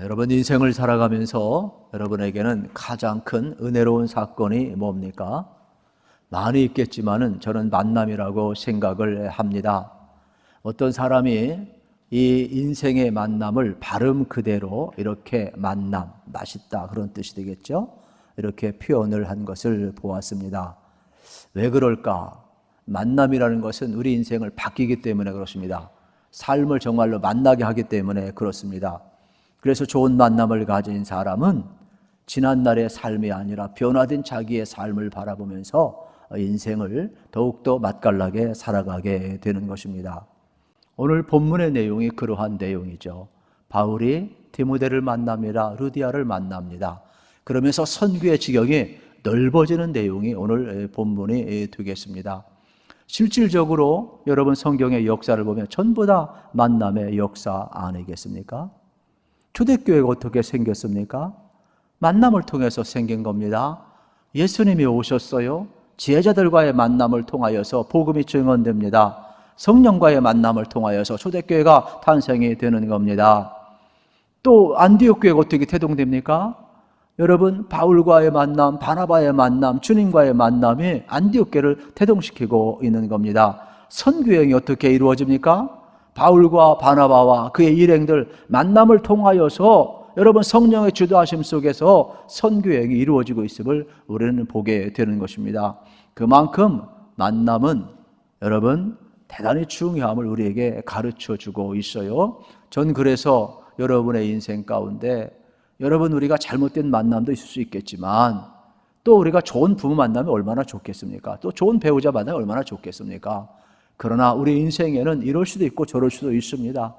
여러분 인생을 살아가면서 여러분에게는 가장 큰 은혜로운 사건이 뭡니까? 많이 있겠지만은 저는 만남이라고 생각을 합니다. 어떤 사람이 이 인생의 만남을 발음 그대로 이렇게 만남, 맛있다 그런 뜻이 되겠죠? 이렇게 표현을 한 것을 보았습니다. 왜 그럴까? 만남이라는 것은 우리 인생을 바뀌기 때문에 그렇습니다. 삶을 정말로 만나게 하기 때문에 그렇습니다. 그래서 좋은 만남을 가진 사람은 지난날의 삶이 아니라 변화된 자기의 삶을 바라보면서 인생을 더욱더 맛깔나게 살아가게 되는 것입니다. 오늘 본문의 내용이 그러한 내용이죠. 바울이 디모데를 만납니다. 루디아를 만납니다. 그러면서 선교의 지경이 넓어지는 내용이 오늘 본문이 되겠습니다. 실질적으로 여러분 성경의 역사를 보면 전부 다 만남의 역사 아니겠습니까? 초대교회가 어떻게 생겼습니까? 만남을 통해서 생긴 겁니다. 예수님이 오셨어요. 제자들과의 만남을 통하여서 복음이 증언됩니다. 성령과의 만남을 통하여서 초대교회가 탄생이 되는 겁니다. 또 안디옥 교회가 어떻게 태동됩니까? 여러분 바울과의 만남, 바나바의 만남, 주님과의 만남이 안디옥 교회를 태동시키고 있는 겁니다. 선교행이 어떻게 이루어집니까? 바울과 바나바와 그의 일행들 만남을 통하여서 여러분 성령의 주도하심 속에서 선교행이 이루어지고 있음을 우리는 보게 되는 것입니다. 그만큼 만남은 여러분 대단히 중요함을 우리에게 가르쳐주고 있어요. 전 그래서 여러분의 인생 가운데 여러분 우리가 잘못된 만남도 있을 수 있겠지만 또 우리가 좋은 부모 만나면 얼마나 좋겠습니까? 또 좋은 배우자 만나면 얼마나 좋겠습니까? 그러나 우리 인생에는 이럴 수도 있고 저럴 수도 있습니다.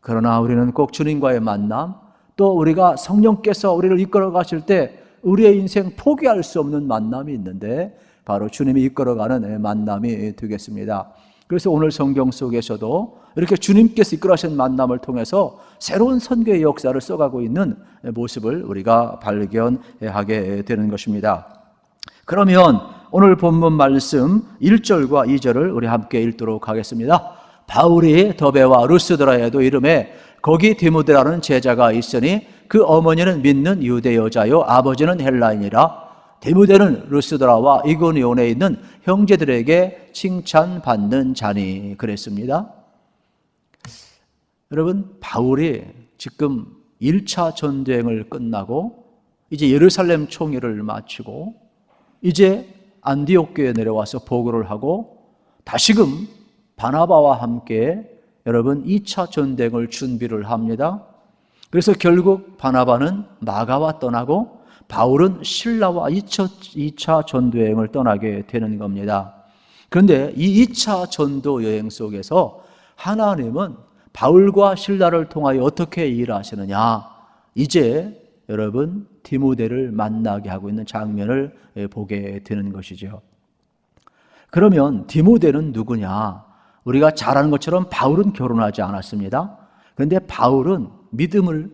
그러나 우리는 꼭 주님과의 만남, 또 우리가 성령께서 우리를 이끌어 가실 때 우리의 인생 포기할 수 없는 만남이 있는데 바로 주님이 이끌어가는 만남이 되겠습니다. 그래서 오늘 성경 속에서도 이렇게 주님께서 이끌어 가신 만남을 통해서 새로운 선교의 역사를 써가고 있는 모습을 우리가 발견하게 되는 것입니다. 그러면 오늘 본문 말씀 1절과 2절을 우리 함께 읽도록 하겠습니다. 바울이 더베와 루스드라에도 이름에 거기 디모데라는 제자가 있으니 그 어머니는 믿는 유대 여자요 아버지는 헬라인이라. 디모데는 루스드라와 이고니온에 있는 형제들에게 칭찬받는 자니 그랬습니다. 여러분 바울이 지금 1차 전쟁을 끝나고 이제 예루살렘 총회를 마치고 이제 안디옥 교회에 내려와서 보고를 하고 다시금 바나바와 함께 여러분 2차 전쟁을 준비를 합니다. 그래서 결국 바나바는 마가와 떠나고 바울은 실라와 2차 전도 여행을 떠나게 되는 겁니다. 그런데 이 2차 전도 여행 속에서 하나님은 바울과 실라를 통하여 어떻게 일하시느냐, 이제 여러분 디모데를 만나게 하고 있는 장면을 보게 되는 것이죠. 그러면 디모데는 누구냐? 우리가 잘 아는 것처럼 바울은 결혼하지 않았습니다. 그런데 바울은 믿음을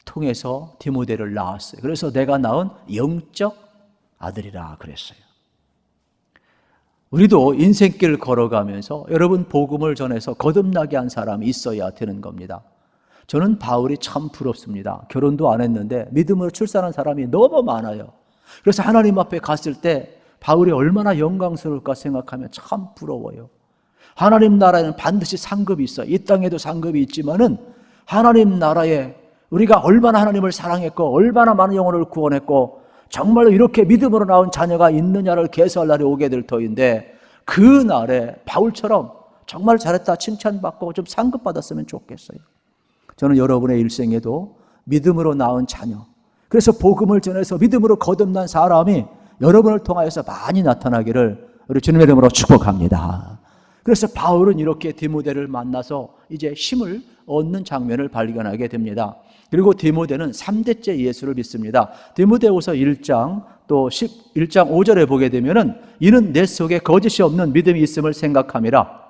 통해서 디모데를 낳았어요. 그래서 내가 낳은 영적 아들이라 그랬어요. 우리도 인생길을 걸어가면서 여러분 복음을 전해서 거듭나게 한 사람이 있어야 되는 겁니다. 저는 바울이 참 부럽습니다. 결혼도 안 했는데 믿음으로 출산한 사람이 너무 많아요. 그래서 하나님 앞에 갔을 때 바울이 얼마나 영광스러울까 생각하면 참 부러워요. 하나님 나라에는 반드시 상급이 있어요. 이 땅에도 상급이 있지만은 하나님 나라에 우리가 얼마나 하나님을 사랑했고 얼마나 많은 영혼을 구원했고 정말로 이렇게 믿음으로 나온 자녀가 있느냐를 계수할 날이 오게 될 터인데 그 날에 바울처럼 정말 잘했다 칭찬받고 좀 상급받았으면 좋겠어요. 저는 여러분의 일생에도 믿음으로 낳은 자녀, 그래서 복음을 전해서 믿음으로 거듭난 사람이 여러분을 통하여서 많이 나타나기를 우리 주님의 이름으로 축복합니다. 그래서 바울은 이렇게 디모데를 만나서 이제 힘을 얻는 장면을 발견하게 됩니다. 그리고 디모데는 3대째 예수를 믿습니다. 디모데후서 1장 또 11장 5절에 보게 되면은 이는 내 속에 거짓이 없는 믿음이 있음을 생각함이라.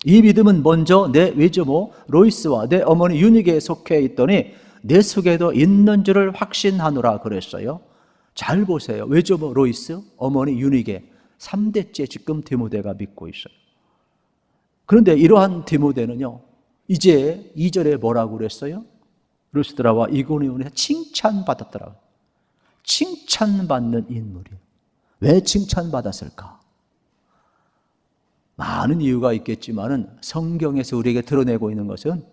이 믿음은 먼저 내 외조모 로이스와 내 어머니 유니게에 속해 있더니 내 속에도 있는 줄을 확신하노라 그랬어요. 잘 보세요. 외조모 로이스, 어머니 유니게 3대째 지금 디모데가 믿고 있어요. 그런데 이러한 디모데는요 이제 2절에 뭐라고 그랬어요? 루스드라와 이고니온에 칭찬받았더라고요. 칭찬받는 인물이에요. 왜 칭찬받았을까? 많은 이유가 있겠지만은 성경에서 우리에게 드러내고 있는 것은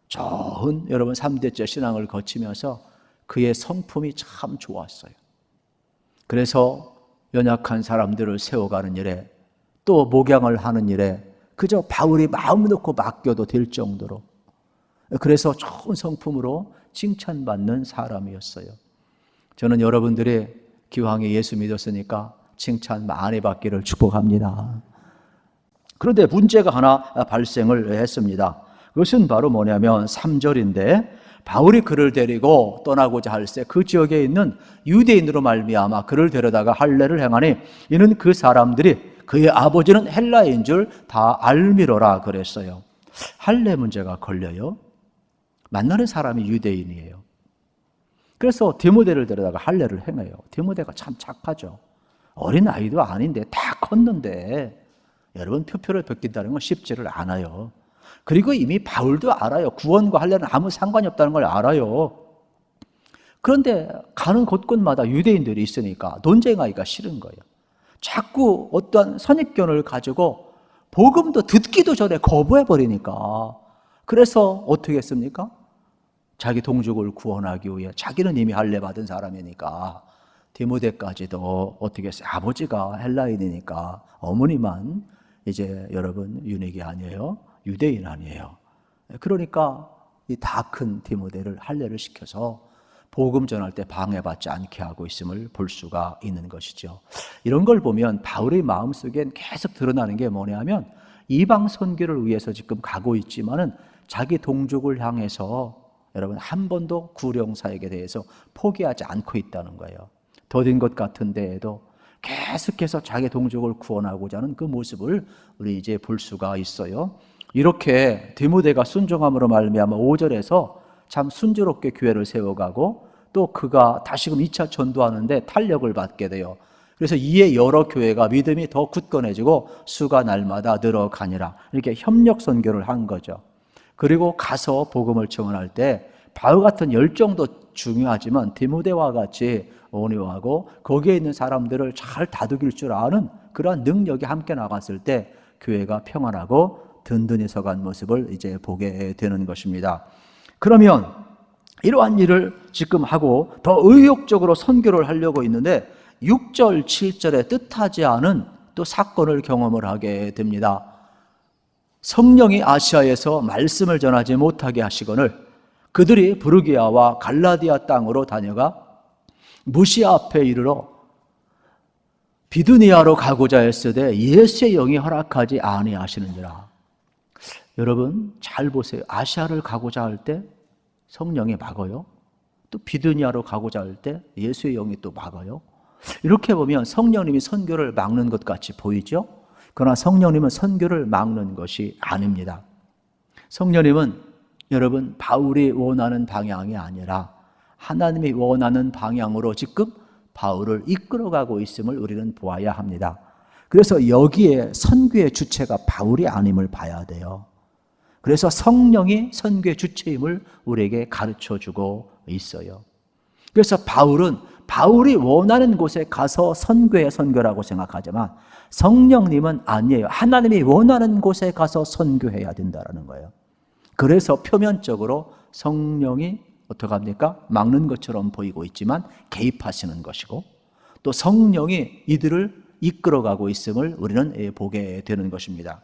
좋은 여러분 3대째 신앙을 거치면서 그의 성품이 참 좋았어요. 그래서 연약한 사람들을 세워가는 일에 또 목양을 하는 일에 그저 바울이 마음 놓고 맡겨도 될 정도로, 그래서 좋은 성품으로 칭찬받는 사람이었어요. 저는 여러분들이 기왕에 예수 믿었으니까 칭찬 많이 받기를 축복합니다. 그런데 문제가 하나 발생을 했습니다. 그것은 바로 뭐냐면 3절인데, 바울이 그를 데리고 떠나고자 할새 그 지역에 있는 유대인으로 말미암아 그를 데려다가 할례를 행하니 이는 그 사람들이 그의 아버지는 헬라인 줄 다 알미로라 그랬어요. 할례 문제가 걸려요. 만나는 사람이 유대인이에요. 그래서 디모데를 데려다가 할례를 행해요. 디모데가 참 착하죠. 어린 아이도 아닌데 다 컸는데 여러분 표표를 벗긴다는 건 쉽지를 않아요. 그리고 이미 바울도 알아요. 구원과 할례는 아무 상관이 없다는 걸 알아요. 그런데 가는 곳곳마다 유대인들이 있으니까 논쟁하기가 싫은 거예요. 자꾸 어떤 선입견을 가지고 복음도 듣기도 전에 거부해버리니까, 그래서 어떻게 했습니까? 자기 동족을 구원하기 위해, 자기는 이미 할례 받은 사람이니까 디모데까지도 어떻게 했어요? 아버지가 헬라인이니까 어머니만 이제 여러분 유닉이 아니에요. 유대인 아니에요. 그러니까 이 다 큰 디모데를 할례를 시켜서 복음 전할 때 방해받지 않게 하고 있음을 볼 수가 있는 것이죠. 이런 걸 보면 바울의 마음속엔 계속 드러나는 게 뭐냐면, 이방 선교를 위해서 지금 가고 있지만은 자기 동족을 향해서 여러분 한 번도 구령사에게 대해서 포기하지 않고 있다는 거예요. 더딘 것 같은 데에도 계속해서 자기 동족을 구원하고자 하는 그 모습을 우리 이제 볼 수가 있어요. 이렇게 디모데가 순종함으로 말미암아 5절에서 참 순조롭게 교회를 세워가고, 또 그가 다시금 2차 전도하는데 탄력을 받게 돼요. 그래서 이에 여러 교회가 믿음이 더 굳건해지고 수가 날마다 늘어가니라, 이렇게 협력 선교를 한 거죠. 그리고 가서 복음을 증언할 때 바울 같은 열정도 중요하지만 디모데와 같이 온유하고 거기에 있는 사람들을 잘 다독일 줄 아는 그러한 능력이 함께 나갔을 때 교회가 평안하고 든든히 서간 모습을 이제 보게 되는 것입니다. 그러면 이러한 일을 지금 하고 더 의욕적으로 선교를 하려고 있는데 6절, 7절에 뜻하지 않은 또 사건을 경험을 하게 됩니다. 성령이 아시아에서 말씀을 전하지 못하게 하시거늘 그들이 부르기아와 갈라디아 땅으로 다녀가 무시아 앞에 이르러 비두니아로 가고자 했으되 예수의 영이 허락하지 아니하시는지라. 여러분 잘 보세요. 아시아를 가고자 할 때 성령이 막아요. 또 비두니아로 가고자 할 때 예수의 영이 또 막아요. 이렇게 보면 성령님이 선교를 막는 것 같이 보이죠? 그러나 성령님은 선교를 막는 것이 아닙니다. 성령님은 여러분 바울이 원하는 방향이 아니라 하나님이 원하는 방향으로 지금 바울을 이끌어가고 있음을 우리는 보아야 합니다. 그래서 여기에 선교의 주체가 바울이 아님을 봐야 돼요. 그래서 성령이 선교의 주체임을 우리에게 가르쳐주고 있어요. 그래서 바울은 바울이 원하는 곳에 가서 선교의 선교라고 생각하지만 성령님은 아니에요. 하나님이 원하는 곳에 가서 선교해야 된다는 거예요. 그래서 표면적으로 성령이 어떻게 합니까? 막는 것처럼 보이고 있지만 개입하시는 것이고, 또 성령이 이들을 이끌어가고 있음을 우리는 보게 되는 것입니다.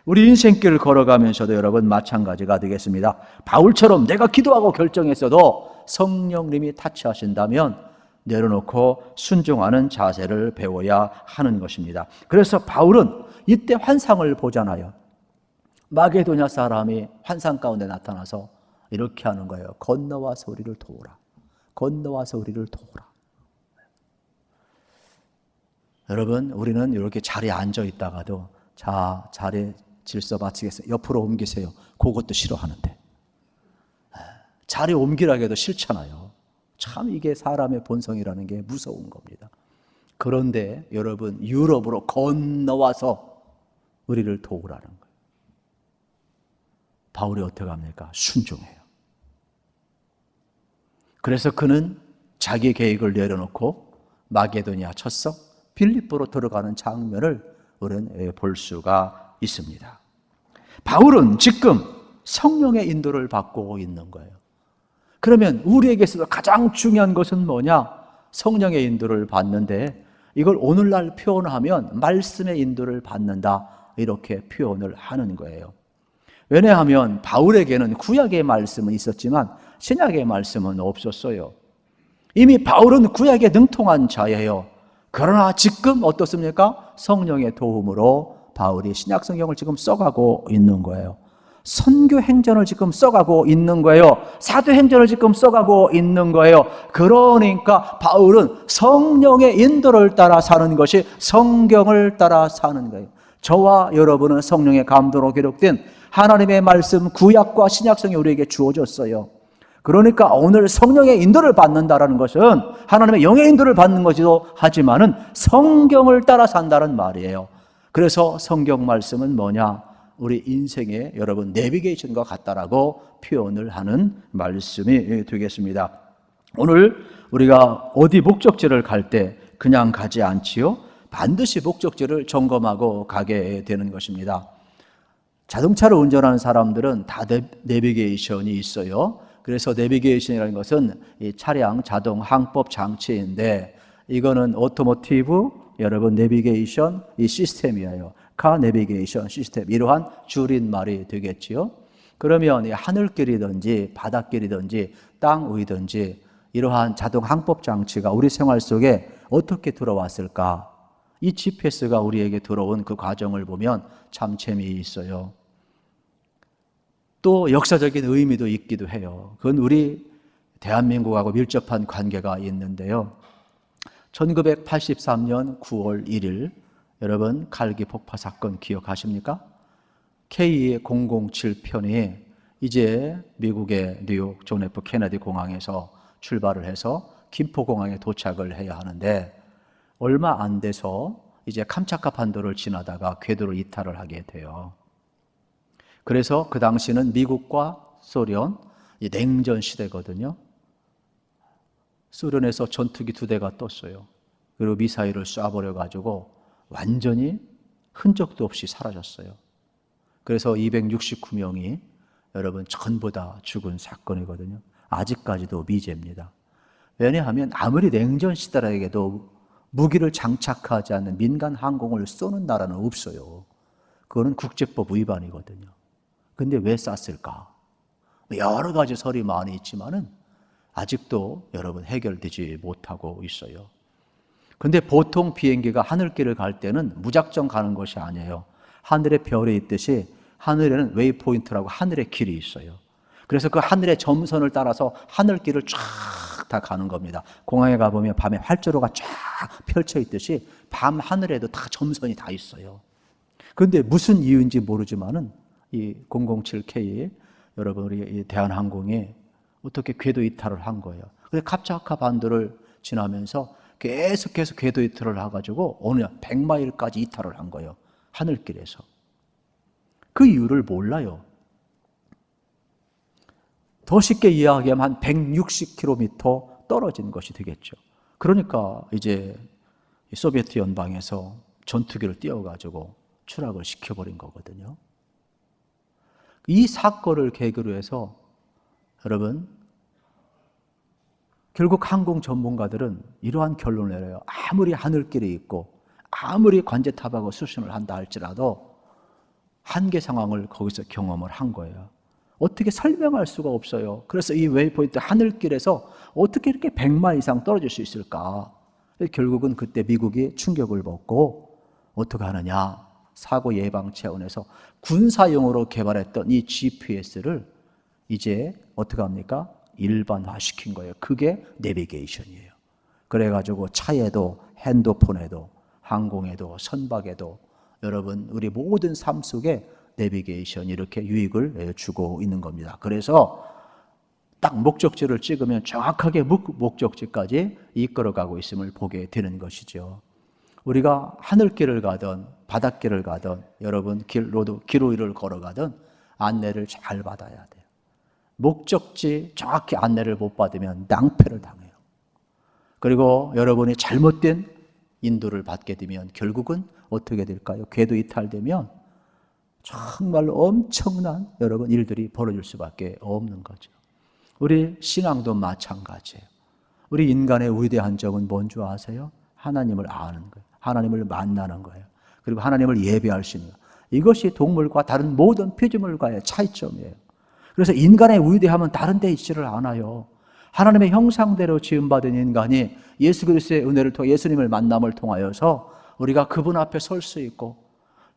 우리 인생길을 걸어가면서도 여러분 마찬가지가 되겠습니다. 바울처럼 내가 기도하고 결정했어도 성령님이 타치하신다면 내려놓고 순종하는 자세를 배워야 하는 것입니다. 그래서 바울은 이때 환상을 보잖아요. 마게도냐 사람이 환상 가운데 나타나서 이렇게 하는 거예요. 건너와서 우리를 도우라. 건너와서 우리를 도우라. 여러분 우리는 이렇게 자리에 앉아 있다가도 자 자리에 질서 마치겠어요. 옆으로 옮기세요. 그것도 싫어하는데 자리 옮기라고 해도 싫잖아요. 참 이게 사람의 본성이라는 게 무서운 겁니다. 그런데 여러분 유럽으로 건너와서 우리를 도우라는 거예요. 바울이 어떻게 합니까? 순종해요. 그래서 그는 자기 계획을 내려놓고 마게도니아 첫석 빌립보로 들어가는 장면을 우리는 볼 수가 있습니다. 바울은 지금 성령의 인도를 받고 있는 거예요. 그러면 우리에게서도 가장 중요한 것은 뭐냐? 성령의 인도를 받는데, 이걸 오늘날 표현하면 말씀의 인도를 받는다, 이렇게 표현을 하는 거예요. 왜냐하면 바울에게는 구약의 말씀은 있었지만 신약의 말씀은 없었어요. 이미 바울은 구약에 능통한 자예요. 그러나 지금 어떻습니까? 성령의 도움으로 바울이 신약 성경을 지금 써가고 있는 거예요. 선교 행전을 지금 써가고 있는 거예요. 사도 행전을 지금 써가고 있는 거예요. 그러니까 바울은 성령의 인도를 따라 사는 것이 성경을 따라 사는 거예요. 저와 여러분은 성령의 감동으로 기록된 하나님의 말씀, 구약과 신약성이 우리에게 주어졌어요. 그러니까 오늘 성령의 인도를 받는다는 것은 하나님의 영의 인도를 받는 것이기도 하지만은 성경을 따라 산다는 말이에요. 그래서 성경 말씀은 뭐냐? 우리 인생의 여러분 내비게이션과 같다라고 표현을 하는 말씀이 되겠습니다. 오늘 우리가 어디 목적지를 갈 때 그냥 가지 않지요. 반드시 목적지를 점검하고 가게 되는 것입니다. 자동차를 운전하는 사람들은 다 내비게이션이 있어요. 그래서 내비게이션이라는 것은 이 차량 자동 항법 장치인데, 이거는 오토모티브 여러분 내비게이션 이 시스템이에요. 카 내비게이션 시스템, 이러한 줄임말이 되겠지요. 그러면 하늘길이든지 바닷길이든지 땅 위든지 이러한 자동 항법 장치가 우리 생활 속에 어떻게 들어왔을까? 이 GPS가 우리에게 들어온 그 과정을 보면 참 재미있어요. 또 역사적인 의미도 있기도 해요. 그건 우리 대한민국하고 밀접한 관계가 있는데요. 1983년 9월 1일 여러분 칼기 폭파 사건 기억하십니까? K007편이 이제 미국의 뉴욕 존 F 케네디 공항에서 출발을 해서 김포공항에 도착을 해야 하는데, 얼마 안 돼서 이제 캄차카 반도를 지나다가 궤도를 이탈을 하게 돼요. 그래서 그 당시는 미국과 소련 냉전 시대거든요. 소련에서 전투기 2대가 떴어요. 그리고 미사일을 쏴버려가지고 완전히 흔적도 없이 사라졌어요. 그래서 269명이 여러분 전부 다 죽은 사건이거든요. 아직까지도 미제입니다. 왜냐하면 아무리 냉전 시대라에게도 무기를 장착하지 않는 민간 항공을 쏘는 나라는 없어요. 그거는 국제법 위반이거든요. 근데 왜 쐈을까? 여러 가지 설이 많이 있지만은 아직도 여러분 해결되지 못하고 있어요. 근데 보통 비행기가 하늘길을 갈 때는 무작정 가는 것이 아니에요. 하늘에 별이 있듯이 하늘에는 웨이포인트라고 하늘의 길이 있어요. 그래서 그 하늘의 점선을 따라서 하늘길을 쫙 다 가는 겁니다. 공항에 가보면 밤에 활주로가 쫙 펼쳐 있듯이 밤 하늘에도 다 점선이 다 있어요. 그런데 무슨 이유인지 모르지만은 이 007K 여러분 우리 대한항공이 어떻게 궤도 이탈을 한 거예요. 그래서 캄차카 반도를 지나면서 계속해서 궤도 이탈을 해가지고 어느 100마일까지 이탈을 한 거예요. 하늘길에서. 그 이유를 몰라요. 더 쉽게 이야기하면 한 160km 떨어진 것이 되겠죠. 그러니까 이제 소비에트 연방에서 전투기를 띄워가지고 추락을 시켜버린 거거든요. 이 사건을 계기로 해서 여러분 결국 항공 전문가들은 이러한 결론을 내려요. 아무리 하늘길이 있고 아무리 관제탑하고 수신을 한다 할지라도 한계 상황을 거기서 경험을 한 거예요. 어떻게 설명할 수가 없어요. 그래서 이 웨이포인트 하늘길에서 어떻게 이렇게 100마일 이상 떨어질 수 있을까? 결국은 그때 미국이 충격을 먹고 어떻게 하느냐? 사고 예방 차원에서 군사용으로 개발했던 이 GPS를 이제 어떻게 합니까? 일반화시킨 거예요. 그게 내비게이션이에요. 그래가지고 차에도 핸드폰에도 항공에도 선박에도 여러분 우리 모든 삶 속에 내비게이션이 이렇게 유익을 주고 있는 겁니다. 그래서 딱 목적지를 찍으면 정확하게 목적지까지 이끌어가고 있음을 보게 되는 것이죠. 우리가 하늘길을 가든 바닷길을 가든 여러분 길 위를 걸어가든 안내를 잘 받아야 돼요. 목적지 정확히 안내를 못 받으면 낭패를 당해요. 그리고 여러분이 잘못된 인도를 받게 되면 결국은 어떻게 될까요? 궤도 이탈되면 정말로 엄청난 여러분 일들이 벌어질 수밖에 없는 거죠. 우리 신앙도 마찬가지예요. 우리 인간의 위대한 점은 뭔 줄 아세요? 하나님을 아는 거예요. 하나님을 만나는 거예요. 그리고 하나님을 예배할 수 있는 거예요. 이것이 동물과 다른 모든 피조물과의 차이점이에요. 그래서 인간의 위대함은 다른 데 있지를 않아요. 하나님의 형상대로 지음받은 인간이 예수 그리스도의 은혜를 통해 예수님을 만남을 통하여서 우리가 그분 앞에 설 수 있고,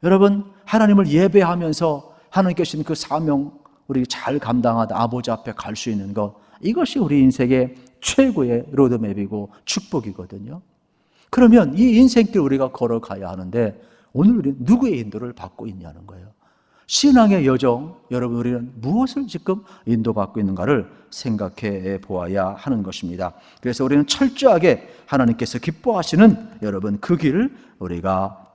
여러분 하나님을 예배하면서 하나님께 주신 그 사명 우리 잘 감당하다 아버지 앞에 갈 수 있는 것, 이것이 우리 인생의 최고의 로드맵이고 축복이거든요. 그러면 이 인생길 우리가 걸어가야 하는데 오늘 우리는 누구의 인도를 받고 있냐는 거예요. 신앙의 여정, 여러분 우리는 무엇을 지금 인도받고 있는가를 생각해 보아야 하는 것입니다. 그래서 우리는 철저하게 하나님께서 기뻐하시는 여러분 그 길을 우리가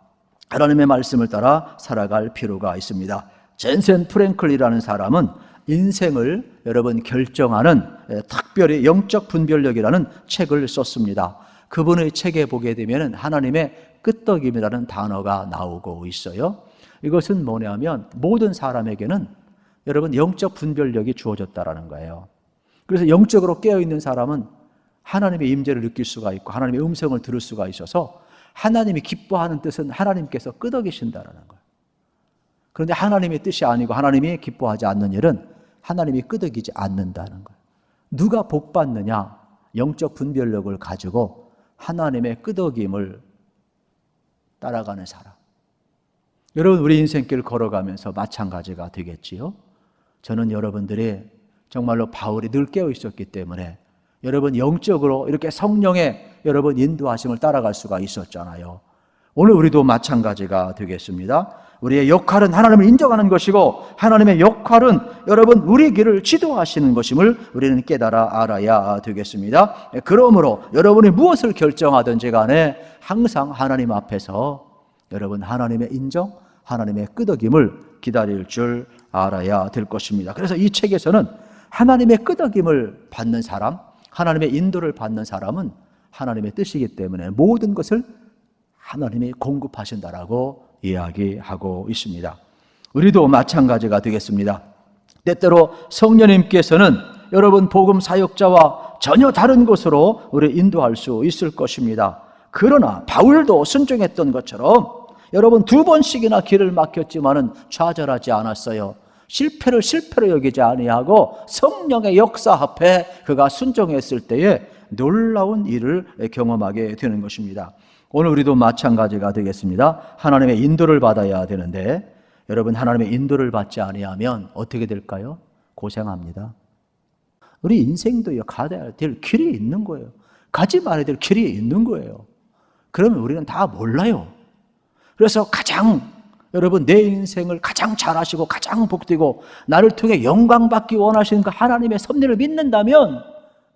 하나님의 말씀을 따라 살아갈 필요가 있습니다. 젠센 프랭클이라는 사람은 인생을 여러분 결정하는 특별히 영적 분별력이라는 책을 썼습니다. 그분의 책에 보게 되면 하나님의 끄떡임이라는 단어가 나오고 있어요. 이것은 뭐냐면 모든 사람에게는 여러분 영적 분별력이 주어졌다라는 거예요. 그래서 영적으로 깨어있는 사람은 하나님의 임재를 느낄 수가 있고 하나님의 음성을 들을 수가 있어서 하나님이 기뻐하는 뜻은 하나님께서 끄덕이신다라는 거예요. 그런데 하나님의 뜻이 아니고 하나님이 기뻐하지 않는 일은 하나님이 끄덕이지 않는다는 거예요. 누가 복 받느냐? 영적 분별력을 가지고 하나님의 끄덕임을 따라가는 사람. 여러분 우리 인생길 걸어가면서 마찬가지가 되겠지요. 저는 여러분들이 정말로 바울이 늘 깨어 있었기 때문에 여러분 영적으로 이렇게 성령의 여러분 인도하심을 따라갈 수가 있었잖아요. 오늘 우리도 마찬가지가 되겠습니다. 우리의 역할은 하나님을 인정하는 것이고 하나님의 역할은 여러분 우리 길을 지도하시는 것임을 우리는 깨달아 알아야 되겠습니다. 그러므로 여러분이 무엇을 결정하든지 간에 항상 하나님 앞에서 여러분 하나님의 인정, 하나님의 끄덕임을 기다릴 줄 알아야 될 것입니다. 그래서 이 책에서는 하나님의 끄덕임을 받는 사람, 하나님의 인도를 받는 사람은 하나님의 뜻이기 때문에 모든 것을 하나님이 공급하신다라고 이야기하고 있습니다. 우리도 마찬가지가 되겠습니다. 때때로 성령님께서는 여러분 복음 사역자와 전혀 다른 곳으로 우리 인도할 수 있을 것입니다. 그러나 바울도 순종했던 것처럼 여러분 2번씩이나 길을 막혔지만은 좌절하지 않았어요. 실패를 실패로 여기지 아니하고 성령의 역사 앞에 그가 순종했을 때에 놀라운 일을 경험하게 되는 것입니다. 오늘 우리도 마찬가지가 되겠습니다. 하나님의 인도를 받아야 되는데 여러분 하나님의 인도를 받지 아니하면 어떻게 될까요? 고생합니다. 우리 인생도요 가야 될 길이 있는 거예요. 가지 말아야 될 길이 있는 거예요. 그러면 우리는 다 몰라요. 그래서 가장 여러분 내 인생을 가장 잘하시고 가장 복되고 나를 통해 영광받기 원하시는 그 하나님의 섭리를 믿는다면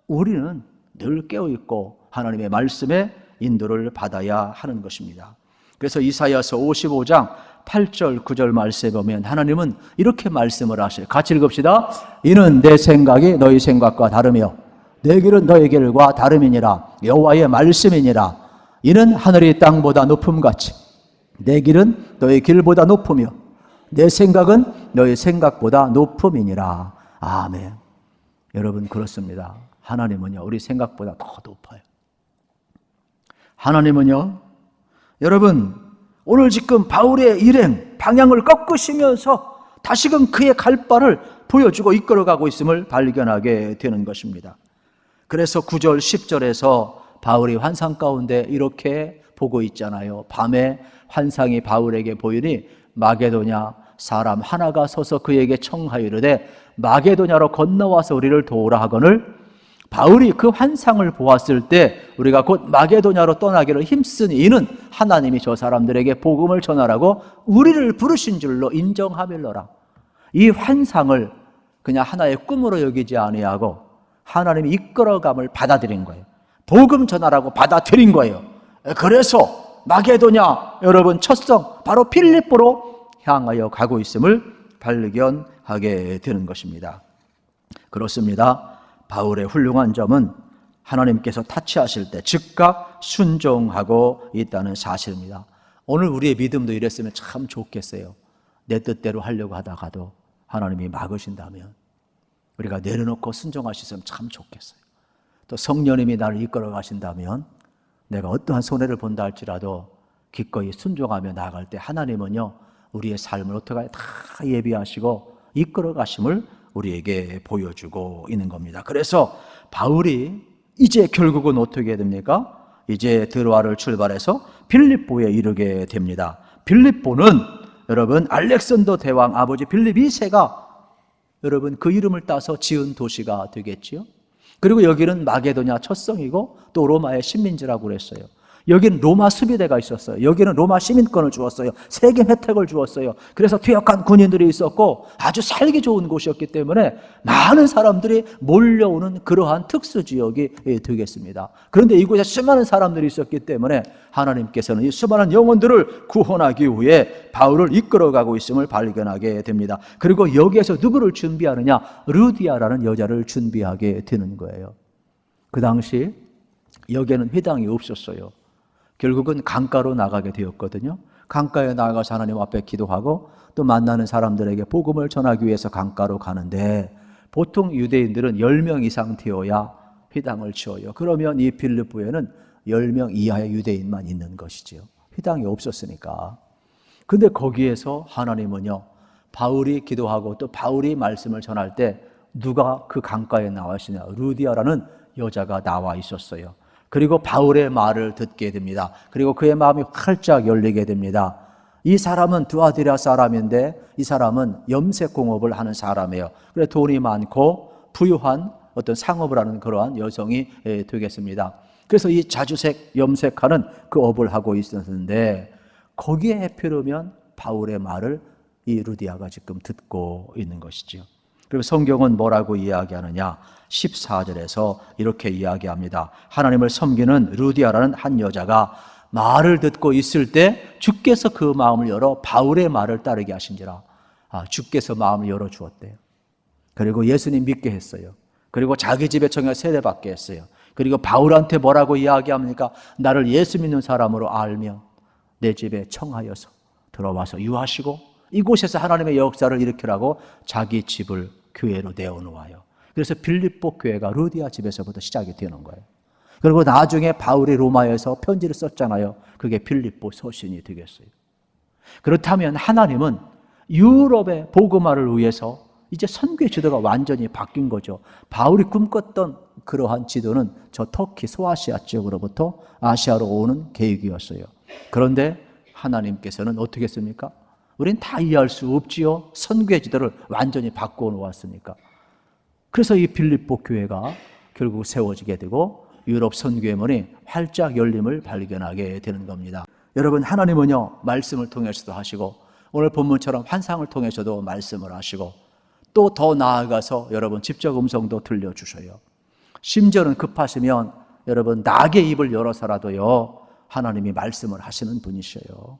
우리는 늘 깨어있고 하나님의 말씀에 인도를 받아야 하는 것입니다. 그래서 이사야서 55장 8절 9절 말씀에 보면 하나님은 이렇게 말씀을 하셔요. 같이 읽읍시다. 이는 내 생각이 너희 생각과 다르며 내 길은 너희 길과 다름이니라. 여호와의 말씀이니라. 이는 하늘이 땅보다 높음같이 내 길은 너희 길보다 높으며 내 생각은 너희 생각보다 높음이니라. 아멘. 여러분 그렇습니다. 하나님은요 우리 생각보다 더 높아요. 하나님은요 여러분 오늘 지금 바울의 일행 방향을 꺾으시면서 다시금 그의 갈 바를 보여주고 이끌어가고 있음을 발견하게 되는 것입니다. 그래서 9절 10절에서 바울이 환상 가운데 이렇게 보고 있잖아요. 밤에 환상이 바울에게 보이니 마게도냐 사람 하나가 서서 그에게 청하이르되 마게도냐로 건너와서 우리를 도우라 하거늘 바울이 그 환상을 보았을 때 우리가 곧 마게도냐로 떠나기를 힘쓰니 이는 하나님이 저 사람들에게 복음을 전하라고 우리를 부르신 줄로 인정하밀러라. 이 환상을 그냥 하나의 꿈으로 여기지 아니하고 하나님이 이끌어감을 받아들인 거예요. 복음 전하라고 받아들인 거예요. 그래서 마게도냐 여러분 첫성 바로 필리포로 향하여 가고 있음을 발견하게 되는 것입니다. 그렇습니다. 바울의 훌륭한 점은 하나님께서 타치하실 때 즉각 순종하고 있다는 사실입니다. 오늘 우리의 믿음도 이랬으면 참 좋겠어요. 내 뜻대로 하려고 하다가도 하나님이 막으신다면 우리가 내려놓고 순종하시면 참 좋겠어요. 또 성령님이 나를 이끌어 가신다면 내가 어떠한 손해를 본다 할지라도 기꺼이 순종하며 나아갈 때 하나님은요, 우리의 삶을 어떻게 다 예비하시고 이끌어 가심을 우리에게 보여주고 있는 겁니다. 그래서 바울이 이제 결국은 어떻게 됩니까? 이제 드로아를 출발해서 빌립보에 이르게 됩니다. 빌립보는 여러분 알렉산더 대왕 아버지 빌립 2세가 여러분 그 이름을 따서 지은 도시가 되겠지요. 그리고 여기는 마게도냐 첫성이고 또 로마의 식민지라고 그랬어요. 여기는 로마 수비대가 있었어요. 여기는 로마 시민권을 주었어요. 세금 혜택을 주었어요. 그래서 퇴역한 군인들이 있었고 아주 살기 좋은 곳이었기 때문에 많은 사람들이 몰려오는 그러한 특수지역이 되겠습니다. 그런데 이곳에 수많은 사람들이 있었기 때문에 하나님께서는 이 수많은 영혼들을 구원하기 위해 바울을 이끌어가고 있음을 발견하게 됩니다. 그리고 여기에서 누구를 준비하느냐? 루디아라는 여자를 준비하게 되는 거예요. 그 당시 여기에는 회당이 없었어요. 결국은 강가로 나가게 되었거든요. 강가에 나가서 하나님 앞에 기도하고 또 만나는 사람들에게 복음을 전하기 위해서 강가로 가는데 보통 유대인들은 10명 이상 되어야 회당을 지어요. 그러면 이 빌립보에는 10명 이하의 유대인만 있는 것이지요. 회당이 없었으니까. 근데 거기에서 하나님은요, 바울이 기도하고 또 바울이 말씀을 전할 때 누가 그 강가에 나와 있으냐? 루디아라는 여자가 나와 있었어요. 그리고 바울의 말을 듣게 됩니다. 그리고 그의 마음이 활짝 열리게 됩니다. 이 사람은 두아디라 사람인데 이 사람은 염색공업을 하는 사람이에요. 그래 돈이 많고 부유한 어떤 상업을 하는 그러한 여성이 되겠습니다. 그래서 이 자주색 염색하는 그 업을 하고 있었는데 거기에 해피르면 바울의 말을 이 루디아가 지금 듣고 있는 것이죠. 그리고 성경은 뭐라고 이야기하느냐? 14절에서 이렇게 이야기합니다. 하나님을 섬기는 루디아라는 한 여자가 말을 듣고 있을 때 주께서 그 마음을 열어 바울의 말을 따르게 하신지라. 주께서 마음을 열어주었대요. 그리고 예수님 믿게 했어요. 그리고 자기 집에 청해 세례받게 했어요. 그리고 바울한테 뭐라고 이야기합니까? 나를 예수 믿는 사람으로 알며 내 집에 청하여서 들어와서 유하시고 이곳에서 하나님의 역사를 일으키라고 자기 집을 교회로 내어놓아요. 그래서 빌립보 교회가 루디아 집에서부터 시작이 되는 거예요. 그리고 나중에 바울이 로마에서 편지를 썼잖아요. 그게 빌립보 서신이 되겠어요. 그렇다면 하나님은 유럽의 복음화를 위해서 이제 선교의 지도가 완전히 바뀐 거죠. 바울이 꿈꿨던 그러한 지도는 저 터키 소아시아 지역으로부터 아시아로 오는 계획이었어요. 그런데 하나님께서는 어떻게 했습니까? 우린 다 이해할 수 없지요. 선교의 지도를 완전히 바꾸어 놓았으니까. 그래서 이 빌립보 교회가 결국 세워지게 되고 유럽 선교의 문이 활짝 열림을 발견하게 되는 겁니다. 여러분, 하나님은요, 말씀을 통해서도 하시고 오늘 본문처럼 환상을 통해서도 말씀을 하시고 또 더 나아가서 여러분 직접 음성도 들려주셔요. 심지어는 급하시면 여러분 낙의 입을 열어서라도요 하나님이 말씀을 하시는 분이셔요.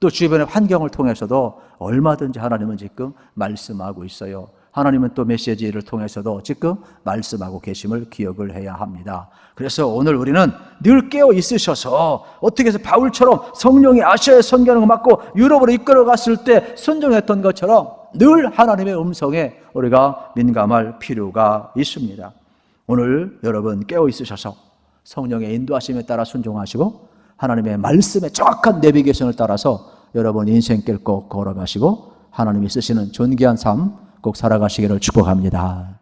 또 주변의 환경을 통해서도 얼마든지 하나님은 지금 말씀하고 있어요. 하나님은 또 메시지를 통해서도 지금 말씀하고 계심을 기억을 해야 합니다. 그래서 오늘 우리는 늘 깨어 있으셔서 어떻게 해서 바울처럼 성령이 아시아에 선교하는 거 맞고 유럽으로 이끌어갔을 때 순종했던 것처럼 늘 하나님의 음성에 우리가 민감할 필요가 있습니다. 오늘 여러분 깨어 있으셔서 성령의 인도하심에 따라 순종하시고 하나님의 말씀의 정확한 내비게이션을 따라서 여러분 인생길 꼭 걸어가시고 하나님이 쓰시는 존귀한 삶 꼭 살아가시기를 축복합니다.